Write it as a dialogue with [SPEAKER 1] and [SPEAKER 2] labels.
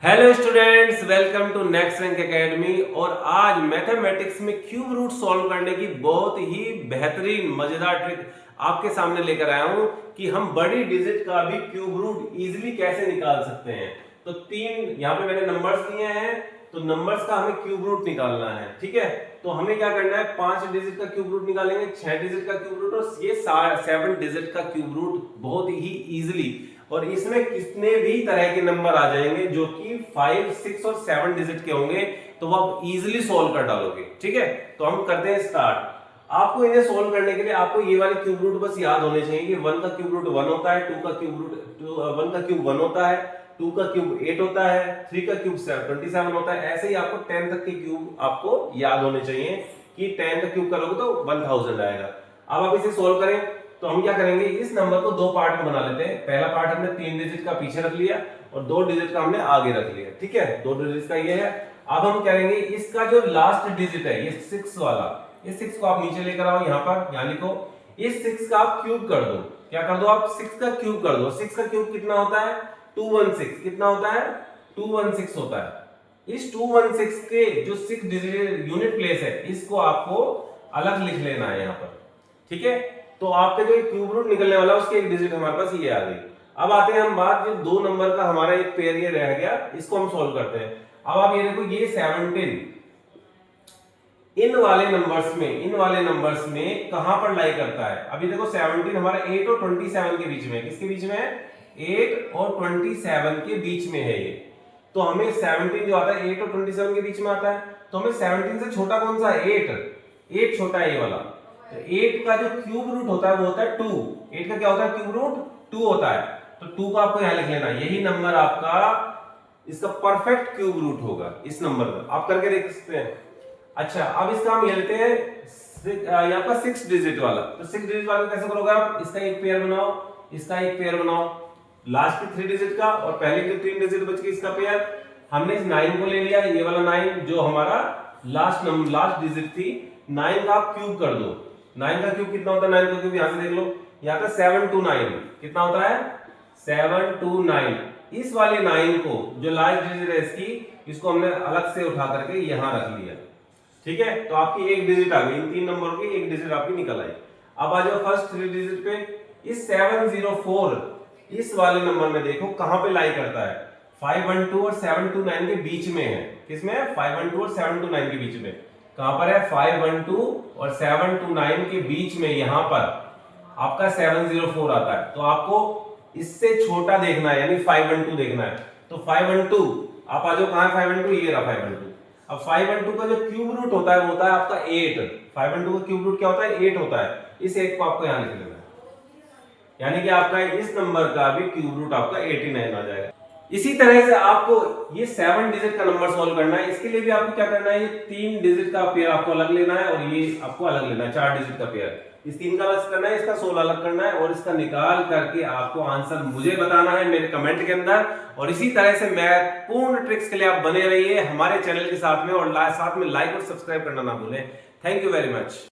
[SPEAKER 1] Hello students, welcome to Next Rank Academy. और आज mathematics में क्यूब रूट सॉल्व करने की बहुत ही बेहतरीन मजेदार ट्रिक आपके सामने लेकर आया हूं कि हम बड़ी डिजिट का भी क्यूब रूट इजीली कैसे निकाल सकते हैं। तो तीन यहाँ पे मैंने नंबर्स दिए हैं, तो नंबर्स का हमें क्यूब रूट निकालना है। ठीक है, तो हमें क्या करना है, 5 डिजिट का क्यूब रूट निकालेंगे, 6 डिजिट का क्यूब रूट और ये 7 डिजिट का क्यूब रूट बहुत ही इजीली। और इसमें कितने भी तरह के नंबर आ जाएंगे जो कि 5, 6 और 7 डिजिट के होंगे, तो वो आप इजीली सॉल्व कर डालोगे। ठीक है, तो हम करते हैं स्टार्ट। आपको इन्हें सॉल्व करने के लिए आपको ये वाले क्यूब रूट बस याद होने चाहिए कि 1 का क्यूब रूट 1 होता है, 2 का क्यूब रूट 1 का क्यूब 1 होता है, 2 का क्यूब 8 होता है, 3 का क्यूब 27 होता है। ऐसे ही आपको 10 तक के क्यूब आपको याद होने चाहिए कि 10 का क्यूब करोगे तो 1000 आएगा। अब आप इसे सॉल्व करें तो हम क्या करेंगे, इस नंबर को दो पार्ट में बना लेते हैं। पहला पार्ट हमने 3 डिजिट का पीछे रख लिया और 2 डिजिट का हमने आगे रख लिया। ठीक है, 2 डिजिट का ये है। अब हम करेंगे इसका जो लास्ट डिजिट है, ये 6 वाला, इस 6 को आप नीचे लेकर आओ, यहाँ पर यहाँ लिखो। इस 6 का आप क्यूब कर दो। क्या कर दो आप, 6 का क्यूब कर दो। 6 का क्यूब कितना होता है, 216। कितना होता है, 216 होता है। इस 216 के जो 6 डिजिट यूनिट प्लेस है, इसको आपको अलग लिख लेना है यहाँ पर। ठीक है, तो आपका जो क्यूब रूट निकलने वाला है उसके एक डिजिट हमारे पास ये आ गई। अब आते हैं हम बात, जो 2 नंबर का हमारा एक पेयर ये रह गया, इसको हम सॉल्व करते हैं। अब आप ये देखो, ये 17 इन वाले नंबर्स में कहां पर लाई करता है। अभी देखो 17 हमारा 8 और 27 के बीच में, किसके बीच में है, 8 और 27 के बीच में है ये। तो हमें 17 जो आता है 8 और 27 के बीच में आता है, तो हमें 17 से छोटा कौन सा है, 8 छोटा है ये वाला। तो 8 का जो क्यूब रूट होता है वो होता है 2। 8 का क्या होता है, क्यूब रूट 2 होता है। तो 2 का आपको यहां लिख लेना, यही नंबर आपका इसका परफेक्ट क्यूब रूट होगा। इस नंबर का आप करके देख सकते हैं। अच्छा, अब इसका हम ये लेते हैं यहाँ पर 6 डिजिट वाला। तो 6 डिजिट वाला कैसे करोगे आप, इसका एक पेयर बनाओ, इसका एक पेयर बनाओ, लास्ट के 3 डिजिट का और पहले के 3 डिजिट बच गए, इसका पेयर। हमने इस 9 को ले लिया, ये वाला 9 जो हमारा लास्ट डिजिट थी। 9 का आप क्यूब कर दो। 9 का क्यूब कितना होता है, 9 का क्यूब यहां से देख लो, यहाँ पे 7 to 9 कितना होता है, 7 to 9। इस वाले 9 को जो लास्ट डिजिट है इसको हमने अलग से उठा करके यहां रख लिया। ठीक है, तो आपकी एक डिजिट आ गई, इन 3 नंबरों की एक डिजिट आपकी निकल आई। अब आ जाओ फर्स्ट 3 डिजिट पे। इस 704 इस वाले नंबर में देखो कहां पे लाई करता है, 512 और 729 के बीच में है। किसमें है, 512 और 729 के बीच में। कहां पर है, 512 और 729 के बीच में, यहां पर आपका 704 आता है। तो आपको इससे छोटा देखना है, यानी 512 देखना है। तो 512 आप आ जाओ, कहां है 512, ये रहा 512। अब 512 का जो क्यूब रूट होता है वो होता है आपका 8। 512 का क्यूब रूट क्या होता है, 8 होता है। इस 8 को आपको यहां लिख लेना है, यानी कि आपका इस नंबर का भी क्यूब रूट आपका 89 आ जाएगा। इसी तरह से आपको ये 7 डिजिट का नंबर सॉल्व करना है। इसके लिए भी आपको क्या करना है, ये 3 डिजिट का पेयर आपको अलग लेना है और ये आपको अलग लेना है 4 डिजिट का पेयर। इस 3 का अलग करना है, इसका 16 अलग करना है और इसका निकाल करके आपको आंसर मुझे बताना है मेरे कमेंट के अंदर। और इसी तरह से मैथ पूर्ण ट्रिक्स के लिए आप बने रहिए हमारे चैनल के साथ में, और साथ में लाइक और सब्सक्राइब करना ना भूलें। Thank you very much.